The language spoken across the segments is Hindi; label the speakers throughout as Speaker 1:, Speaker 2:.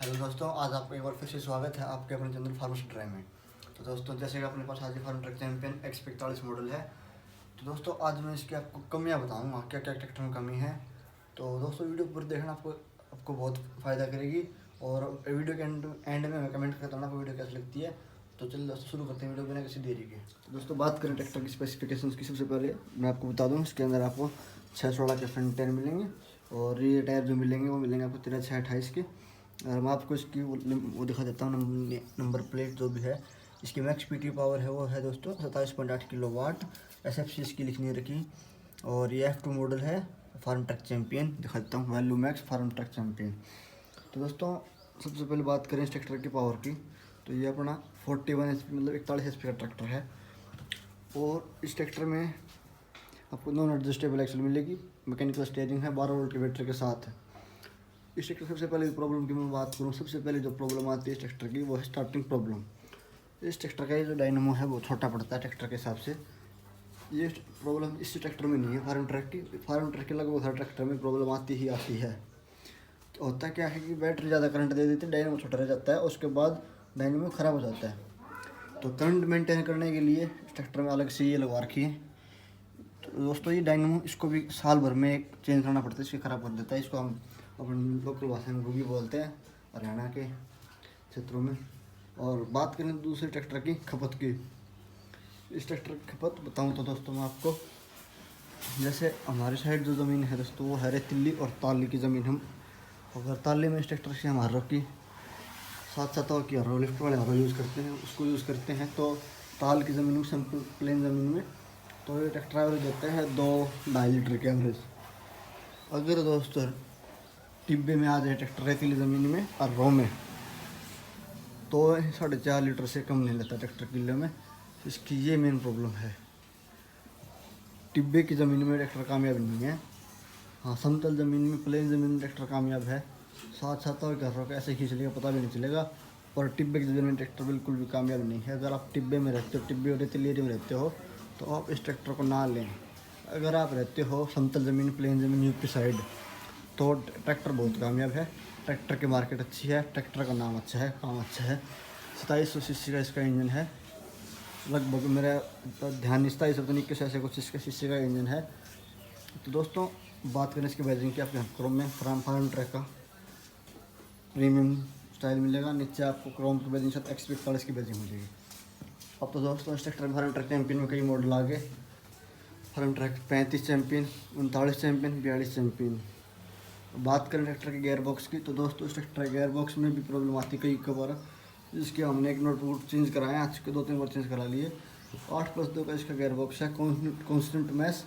Speaker 1: हेलो दोस्तों, आज आपका एक बार फिर से स्वागत है आपके अपने चंद्र फार्मर्स ड्राइव में। तो दोस्तों, जैसे कि अपने पास आज farm truck champion X45 model है। तो दोस्तों, आज मैं इसकी आपको कमियां बताऊंगा, क्या क्या ट्रैक्टर में कमी है। तो दोस्तों, वीडियो पूरी देखना, आपको बहुत फ़ायदा करेगी। और वीडियो के एंड में मैं कमेंट करता हूँ आपको वीडियो कैसी लगती है। तो चलिए दोस्तों, शुरू करते हैं वीडियो बिना किसी देरी के। तो दोस्तों, बात करें ट्रैक्टर की स्पेसिफिकेशन की, सबसे पहले मैं आपको बता दूँ, इसके अंदर आपको 616 के फ्रंट टायर मिलेंगे। और ये टायर जो मिलेंगे वो मिलेंगे आपको 13/6/28 के। और मैं आपको इसकी वो दिखा देता हूँ, नंबर प्लेट जो भी है। इसकी मैक्स पीटी पावर है वो है दोस्तों 27.8 किलोवाट। SFC इसकी लिखनी रखी। और ये F2 मॉडल है, फार्म ट्रक चैंपियन। दिखा देता हूँ, value max Farmtrac champion. तो दोस्तों, सबसे पहले बात करें इस ट्रैक्टर की पावर की, तो ये अपना 41 HP मतलब 41 HP का ट्रैक्टर है। और इस ट्रैक्टर में आपको नॉन एडजस्टेबल एक्सल मिलेगी। मैकेनिकल स्टीयरिंग है, 12 वोल्ट की बैटरी के साथ है। इस ट्रैक्टर सबसे पहले प्रॉब्लम की मैं बात करूँ, सबसे पहले जो प्रॉब्लम आती है इस ट्रैक्टर की वो है स्टार्टिंग प्रॉब्लम। इस ट्रैक्टर का ये जो डायनामो है वो छोटा पड़ता है ट्रैक्टर के हिसाब से। ये प्रॉब्लम इस ट्रैक्टर में नहीं है, फार्म ट्रक की। फार्म ट्रक के लगभग हर ट्रैक्टर में प्रॉब्लम आती ही आती है। तो होता क्या है कि बैटरी ज़्यादा करंट दे देती है, डायनामो छोटा रह जाता है, उसके बाद डायनामो ख़राब हो जाता है। तो करंट मेंटेन करने के लिए इस ट्रैक्टर में अलग से ये लगवा रखी है। तो दोस्तों, ये डायनामो इसको भी साल भर में चेंज करना पड़ता है, इसके ख़राब कर देता है। इसको हम अपन लोकल भाषा में रूबी बोलते हैं हरियाणा के क्षेत्रों में। और बात करें दूसरे ट्रैक्टर की खपत की, इस ट्रैक्टर की खपत बताऊं तो दोस्तों मैं आपको, जैसे हमारी साइड जो ज़मीन है दोस्तों वो है रेतीली और ताली की ज़मीन। हम अगर ताली में इस ट्रैक्टर से हम हर्रों की 7 की हर्रो लिफ्ट वाले हर्रो यूज़ करते हैं, उसको यूज़ करते हैं। तो ताल की ज़मीन में, सिंपल प्लेन ज़मीन में, तो ये ट्रैक्टर एवरेज देता है 2-2.5 लीटर के एवरेज। अगर दोस्तों टिब्बे में आ जाए ट्रैक्टर रेतीली ज़मीन में और रो में, तो 4.5 लीटर से कम नहीं लेता ट्रैक्टर किले में। इसकी ये मेन प्रॉब्लम है। टिब्बे की ज़मीन में ट्रैक्टर कामयाब नहीं है। हाँ, समतल ज़मीन में, प्लेन ज़मीन में ट्रैक्टर कामयाब है। 7 और घर का ऐसे खींच लेगा, पता भी नहीं चलेगा। पर टिब्बे की ज़मीन में ट्रैक्टर बिल्कुल भी कामयाब नहीं है। अगर आप टिब्बे में रहते हो, टिब्बे और रेतीली एरिया में रहते हो, तो आप इस ट्रैक्टर को ना लें। अगर आप रहते हो समतल ज़मीन, प्लेन ज़मीन, यूपी साइड, तो ट्रैक्टर बहुत कामयाब है। ट्रैक्टर की मार्केट अच्छी है, ट्रैक्टर का नाम अच्छा है, काम अच्छा है। 2700 सीसी का इसका इंजन है। लगभग मेरा ध्यान 27 ऐसे कुछ इसका सीसी का इंजन है। तो दोस्तों, बात करें इसकी बैजिंग की, आपके क्रोम में फार्म ट्रैक का प्रीमियम स्टाइल मिलेगा। नीचे आपको क्रोम की बैजिंग साथ X45 की बैजिंग हो जाएगी। अब तो दोस्तों, इस ट्रैक्टर में फार्म ट्रैक चैंपियन में कई मॉडल आ गए। Farmtrac 35 champion, 39 champion, 42 champion. बात करें ट्रैक्टर के गेयर बॉक्स की, तो दोस्तों इस ट्रैक्टर के गेयर बॉक्स में भी प्रॉब्लम आती कई बार। जिसके हमने एक नोटबुक चेंज कराया, आज के 2-3 बार चेंज करा लिए। 8+2 का इसका गेयर बॉक्स है, कॉन्स्टेंट मैश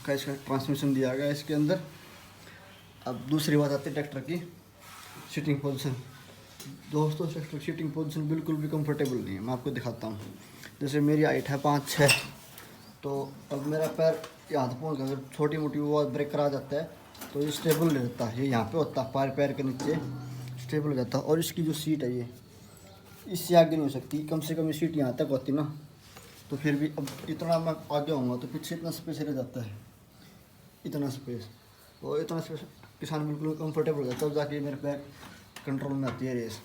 Speaker 1: का इसका ट्रांसमिशन दिया गया इसके अंदर। अब दूसरी बात आती है ट्रैक्टर की सीटिंग पोजीशन। दोस्तों, ट्रैक्टर की सीटिंग पोजीशन बिल्कुल भी कंफर्टेबल नहीं है। मैं आपको दिखाता हूँ। जैसे मेरी हाइट है 5'6", तो अब मेरा पैर यहाँ पहुँच, अगर छोटी मोटी वो ब्रेकर आ जाता है तो ये स्टेबल नहीं रहता है। ये यहाँ पे होता है, पैर के नीचे स्टेबल हो जाता है। और इसकी जो सीट है, ये इससे आगे नहीं हो सकती। कम से कम ये सीट यहाँ तक होती ना, तो फिर भी अब इतना मैं आगे होऊंगा तो पीछे इतना स्पेस रह जाता है, इतना स्पेस। और इतना स्पेस किसान बिल्कुल कंफर्टेबल हो जाता है, तब जाके मेरे पैर कंट्रोल में आती है रेस।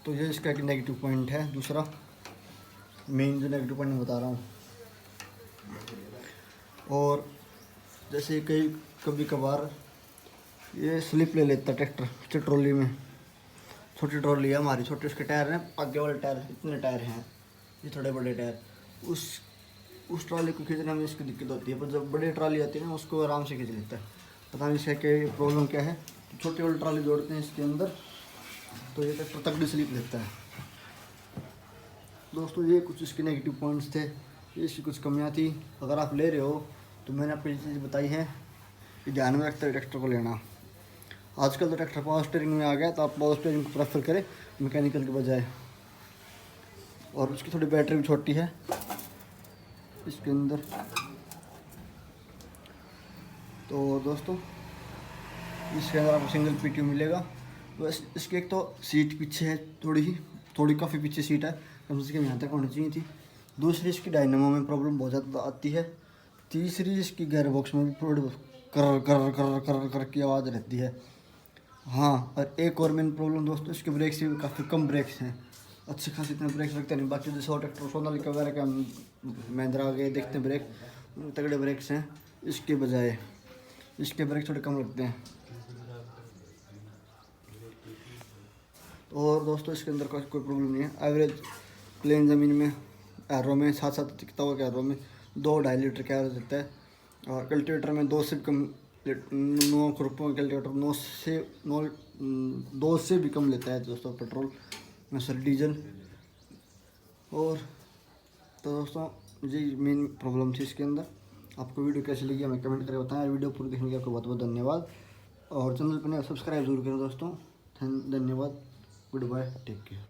Speaker 1: तो ये इसका एक नेगेटिव पॉइंट है। दूसरा मेन जो नेगेटिव पॉइंट मैं बता रहा हूँ, और जैसे कभी कभार ये स्लिप ले लेता ट्रैक्टर ट्रॉली में। छोटी ट्रॉली है हमारी, छोटे उसके टायर हैं, आगे वाले टायर इतने टायर हैं, ये थोड़े बड़े टायर। उस ट्रॉली को खींचने में इसकी दिक्कत होती है, पर जब बड़ी ट्रॉली आती है ना, उसको आराम से खींच लेता है। पता नहीं इसका क्या प्रॉब्लम क्या है। तो छोटी वाली ट्रॉली जोड़ते हैं इसके अंदर, तो ये ट्रैक्टर तगड़ी स्लिप लेता है। दोस्तों, ये कुछ इसके नेगेटिव पॉइंट्स थे, ये इसकी कुछ कमियाँ थी। अगर आप ले रहे हो तो मैंने आपको ये चीज़ बताई है कि ध्यान में रखते हुए ट्रैक्टर को लेना। आजकल तो ट्रैक्टर पावर स्टीयरिंग में आ गया, तो आप पावर स्टीयरिंग को प्रेफर करें मैकेनिकल के बजाय। और उसकी थोड़ी बैटरी भी छोटी है इसके अंदर। तो दोस्तों, इसके अंदर आपको सिंगल PTO मिलेगा। बस इसकी एक तो सीट पीछे है, थोड़ी काफ़ी पीछे सीट है, कम से कम यहाँ तक होनी चाहिए थी। दूसरी, इसकी डायनामो में प्रॉब्लम बहुत ज़्यादा आती है। तीसरी, इसकी गेयर बॉक्स में भी थोड़ी कर कर कर कर कर की आवाज़ रहती है। हाँ, और एक और मेन प्रॉब्लम दोस्तों, इसके ब्रेक्स भी काफ़ी कम ब्रेक्स हैं, अच्छे खासे इतने ब्रेक्स लगते नहीं। बाकी जैसे और ट्रैक्टर सोनालिका वगैरह के हम महिंद्रा आगे देखते हैं ब्रेक, तगड़े ब्रेक्स हैं, इसके बजाय इसके ब्रेक थोड़े कम लगते हैं। और दोस्तों इसके अंदर कोई प्रॉब्लम नहीं है। एवरेज प्लेन ज़मीन में एरो में 7-7 टिकता हुआ, एरो में 2-2.5 लीटर का एवरेज देता है। और कल्टिवेटर में 2 से भी कम 9 खुरपों कल्टिवेटर 2 से भी कम लेता है दोस्तों पेट्रोल सॉरी डीजल। और तो दोस्तों ये मेन प्रॉब्लम थी इसके अंदर। आपको वीडियो कैसी लगी हमें कमेंट करके बताएं। वीडियो पूरी देखने के लिए आपको बहुत बहुत धन्यवाद, और चैनल पर नए सब्सक्राइब जरूर करें दोस्तों। धन्यवाद, गुड बाय, टेक केयर।